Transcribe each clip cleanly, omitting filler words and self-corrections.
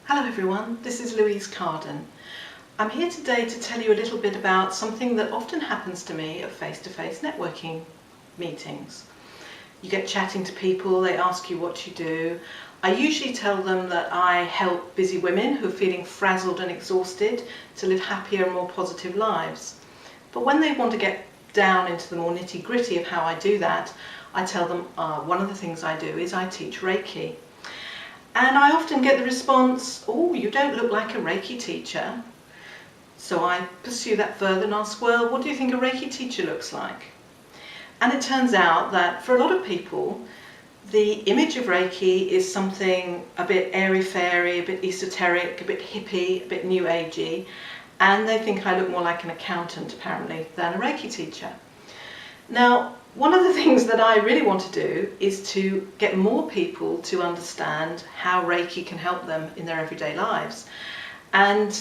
Hello everyone, this is Louise Carden. I'm here today to tell you a little bit about something that often happens to me at face-to-face networking meetings. You get chatting to people, they ask you what you do. I usually tell them that I help busy women who are feeling frazzled and exhausted to live happier and more positive lives. But when they want to get down into the more nitty-gritty of how I do that, I tell them one of the things I do is I teach Reiki. And I often get the response, "Oh, you don't look like a Reiki teacher." So I pursue that further and ask, well, what do you think a Reiki teacher looks like? And it turns out that for a lot of people, the image of Reiki is something a bit airy-fairy, a bit esoteric, a bit hippie, a bit new agey, and they think I look more like an accountant, apparently, than a Reiki teacher. Now, one of the things that I really want to do is to get more people to understand how Reiki can help them in their everyday lives. And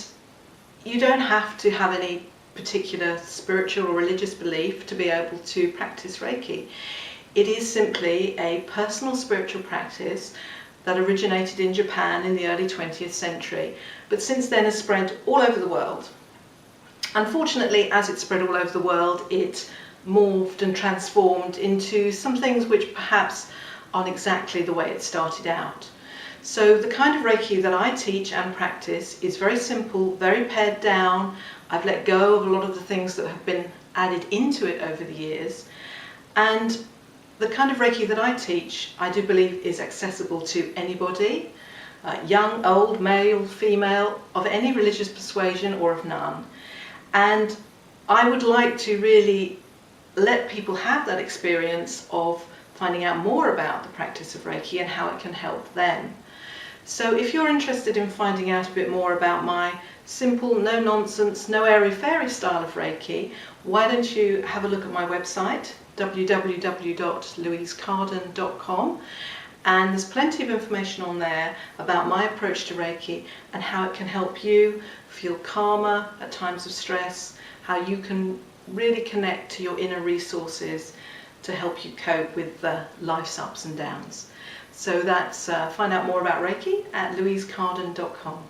you don't have to have any particular spiritual or religious belief to be able to practice Reiki. It is simply a personal spiritual practice that originated in Japan in the early 20th century, but since then has spread all over the world. Unfortunately, as it spread all over the world, it morphed and transformed into some things which perhaps aren't exactly the way it started out. So the kind of Reiki that I teach and practice is very simple, very pared down. I've let go of a lot of the things that have been added into it over the years. And the kind of Reiki that I teach, I do believe is accessible to anybody, young, old, male, female, of any religious persuasion or of none. And I would like to really let people have that experience of finding out more about the practice of Reiki and how it can help them. So if you're interested in finding out a bit more about my simple, no-nonsense, no airy-fairy style of Reiki, why don't you have a look at my website, www.louisecarden.com, and there's plenty of information on there about my approach to Reiki and how it can help you feel calmer at times of stress, how you can really connect to your inner resources to help you cope with life's ups and downs. So that's find out more about Reiki at louisecarden.com.